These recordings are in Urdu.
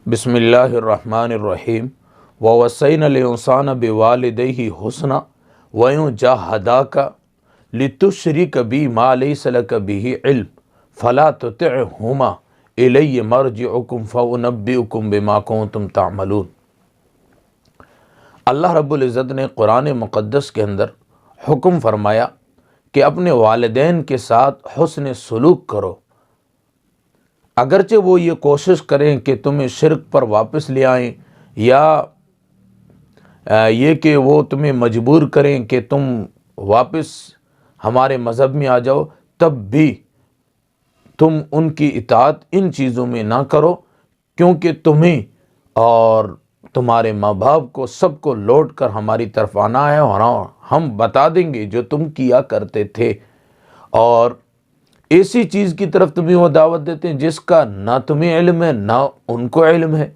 بسم اللہ الرحمن الرحیم ووصینا الانسان بوالدیہ حسنا وَإِن جَاهَدَاكَ لِتُشْرِكَ بِي مَا لَيْسَ لَكَ بِهِ عِلْمٌ فَلَا تُطِعْهُمَا إِلَيَّ مَرْجِعُكُمْ فَأُنَبِّئُكُمْ بِمَا كُنتُمْ تَعْمَلُونَ۔ اللہ رب العزت نے قرآن مقدس کے اندر حکم فرمایا کہ اپنے والدین کے ساتھ حسن سلوک کرو، اگرچہ وہ یہ کوشش کریں کہ تمہیں شرک پر واپس لے آئیں یا یہ کہ وہ تمہیں مجبور کریں کہ تم واپس ہمارے مذہب میں آ جاؤ، تب بھی تم ان کی اطاعت ان چیزوں میں نہ کرو، کیونکہ تمہیں اور تمہارے ماں باپ کو سب کو لوٹ کر ہماری طرف آنا ہے اور ہم بتا دیں گے جو تم کیا کرتے تھے، اور ایسی چیز کی طرف تمہیں وہ دعوت دیتے ہیں جس کا نہ تمہیں علم ہے نہ ان کو علم ہے۔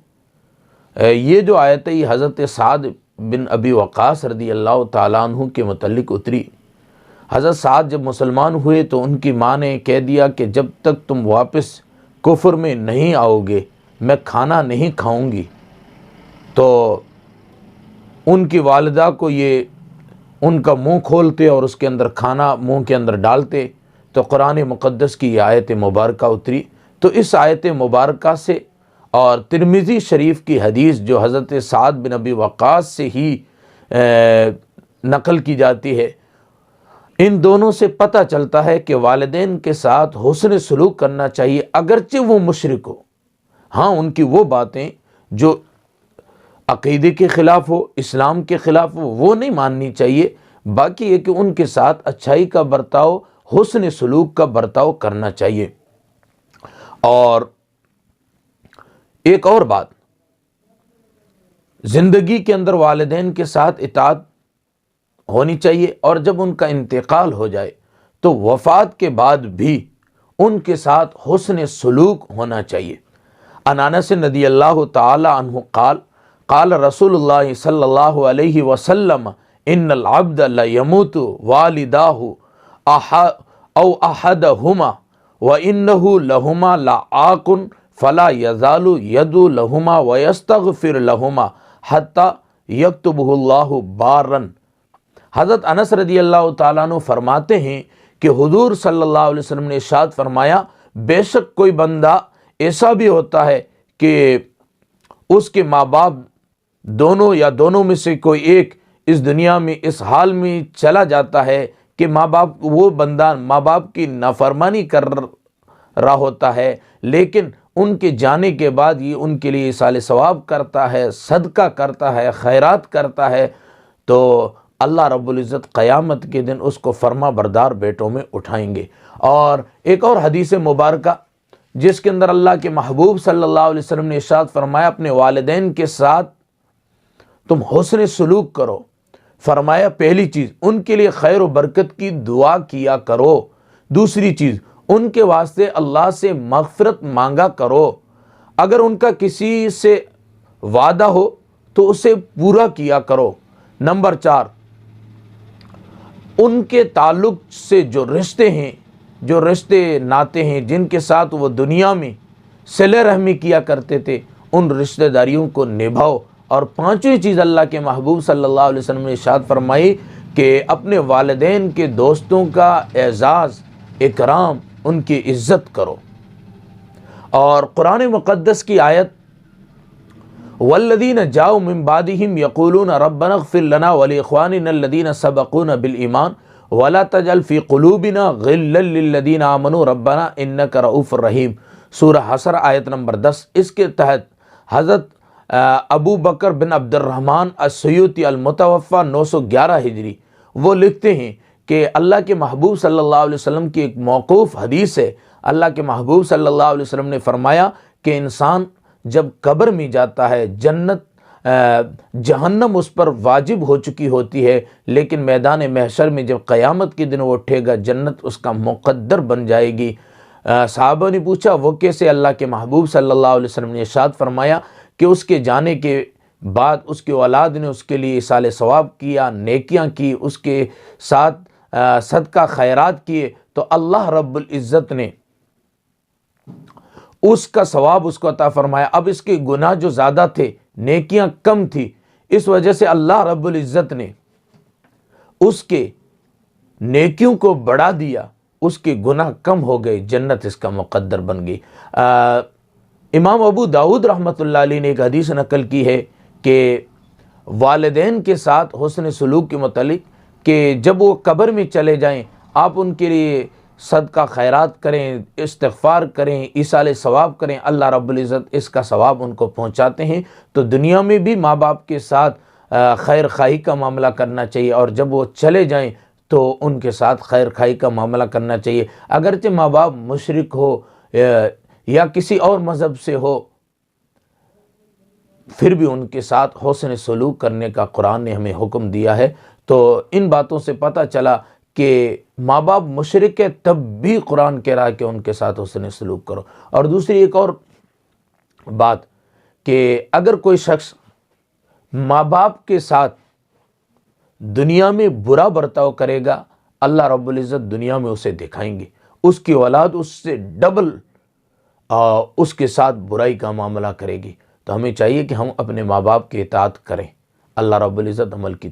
یہ جو آیت ہے حضرت سعد بن ابی وقاص رضی اللہ تعالیٰ عنہ کے متعلق اتری۔ حضرت سعد جب مسلمان ہوئے تو ان کی ماں نے کہہ دیا کہ جب تک تم واپس کفر میں نہیں آؤ گے میں کھانا نہیں کھاؤں گی۔ تو ان کی والدہ کو یہ ان کا منہ کھولتے اور اس کے اندر کھانا منہ کے اندر ڈالتے، تو قرآن مقدس کی یہ آیت مبارکہ اتری۔ تو اس آیت مبارکہ سے اور ترمذی شریف کی حدیث جو حضرت سعد بن ابی وقاص سے ہی نقل کی جاتی ہے، ان دونوں سے پتہ چلتا ہے کہ والدین کے ساتھ حسن سلوک کرنا چاہیے، اگرچہ وہ مشرک ہو۔ ہاں، ان کی وہ باتیں جو عقیدے کے خلاف ہو، اسلام کے خلاف ہو، وہ نہیں ماننی چاہیے، باقی یہ کہ ان کے ساتھ اچھائی کا برتاؤ، حسن سلوک کا برتاؤ کرنا چاہیے۔ اور ایک اور بات، زندگی کے اندر والدین کے ساتھ اطاعت ہونی چاہیے، اور جب ان کا انتقال ہو جائے تو وفات کے بعد بھی ان کے ساتھ حسن سلوک ہونا چاہیے۔ عن انس رضی اللہ تعالی عنہ قال قال رسول اللہ صلی اللہ علیہ وسلم ان العبد لیموت والداہ او احدہما وانہ لہما لعاق فلا یزال یدعو لہما ویستغفر لہما حتی یکتبہ اللہ بارا۔ حضرت انس رضی اللہ تعالیٰ عنہ فرماتے ہیں کہ حضور صلی اللہ علیہ وسلم نے ارشاد فرمایا، بے شک کوئی بندہ ایسا بھی ہوتا ہے کہ اس کے ماں باپ دونوں یا دونوں میں سے کوئی ایک اس دنیا میں اس حال میں چلا جاتا ہے کہ وہ بندہ ماں باپ کی نافرمانی کر رہا ہوتا ہے، لیکن ان کے جانے کے بعد یہ ان کے لیے ایصال ثواب کرتا ہے، صدقہ کرتا ہے، خیرات کرتا ہے، تو اللہ رب العزت قیامت کے دن اس کو فرما بردار بیٹوں میں اٹھائیں گے۔ اور ایک اور حدیث مبارکہ جس کے اندر اللہ کے محبوب صلی اللہ علیہ وسلم نے ارشاد فرمایا، اپنے والدین کے ساتھ تم حسن سلوک کرو۔ فرمایا پہلی چیز ان کے لیے خیر و برکت کی دعا کیا کرو، دوسری چیز ان کے واسطے اللہ سے مغفرت مانگا کرو، اگر ان کا کسی سے وعدہ ہو تو اسے پورا کیا کرو۔ نمبر 4، ان کے تعلق سے جو رشتے ہیں، جو رشتے ناتے ہیں جن کے ساتھ وہ دنیا میں صلہ رحمی کیا کرتے تھے، ان رشتہ داریوں کو نبھاؤ۔ اور پانچویں چیز اللہ کے محبوب صلی اللہ علیہ وسلم نے ارشاد فرمائی کہ اپنے والدین کے دوستوں کا اعزاز اکرام، ان کی عزت کرو۔ اور قرآن مقدس کی آیت والذین جاؤوا من بعدہم یقولون ربنا اغفر لنا ولاخواننا الذین سبقونا بالایمان ولا تجعل فی قلوبنا غلا للذین آمنوا ربنا انک رؤوف رحیم، سورہ حشر آیت نمبر 10۔ اس کے تحت حضرت ابو بکر بن عبد الرحمن السیوطی المتوفی 911 ہجری وہ لکھتے ہیں کہ اللہ کے محبوب صلی اللہ علیہ وسلم کی ایک موقوف حدیث ہے۔ اللہ کے محبوب صلی اللہ علیہ وسلم نے فرمایا کہ انسان جب قبر میں جاتا ہے، جہنم اس پر واجب ہو چکی ہوتی ہے، لیکن میدان محشر میں جب قیامت کے دن وہ اٹھے گا، جنت اس کا مقدر بن جائے گی۔ صحابہ نے پوچھا وہ کیسے؟ اللہ کے محبوب صلی اللہ علیہ وسلم نے ارشاد فرمایا کہ اس کے جانے کے بعد اس کے اولاد نے اس کے لیے ایصال ثواب کیا، نیکیاں کی، اس کے ساتھ صدقہ خیرات کیے، تو اللہ رب العزت نے اس کا ثواب اس کو عطا فرمایا۔ اب اس کے گناہ جو زیادہ تھے، نیکیاں کم تھی، اس وجہ سے اللہ رب العزت نے اس کے نیکیوں کو بڑھا دیا، اس کے گناہ کم ہو گئے، جنت اس کا مقدر بن گئی۔ امام ابو داؤد رحمۃ اللہ علیہ نے ایک حدیث نقل کی ہے کہ والدین کے ساتھ حسن سلوک کے متعلق کہ جب وہ قبر میں چلے جائیں آپ ان کے لیے صدقہ خیرات کریں، استغفار کریں، ایصال ثواب کریں، اللہ رب العزت اس کا ثواب ان کو پہنچاتے ہیں۔ تو دنیا میں بھی ماں باپ کے ساتھ خیر خواہی کا معاملہ کرنا چاہیے، اور جب وہ چلے جائیں تو ان کے ساتھ خیر خواہی کا معاملہ کرنا چاہیے، اگرچہ ماں باپ مشرک ہو یا کسی اور مذہب سے ہو، پھر بھی ان کے ساتھ حسن سلوک کرنے کا قرآن نے ہمیں حکم دیا ہے۔ تو ان باتوں سے پتہ چلا کہ ماں باپ مشرک ہے تب بھی قرآن کہہ رہا ہے کہ ان کے ساتھ حسن سلوک کرو۔ اور دوسری ایک اور بات کہ اگر کوئی شخص ماں باپ کے ساتھ دنیا میں برا برتاؤ کرے گا، اللہ رب العزت دنیا میں اسے دکھائیں گے، اس کی اولاد اس سے ڈبل اس کے ساتھ برائی کا معاملہ کرے گی۔ تو ہمیں چاہیے کہ ہم اپنے ماں باپ کی اطاعت کریں۔ اللہ رب العزت عمل کی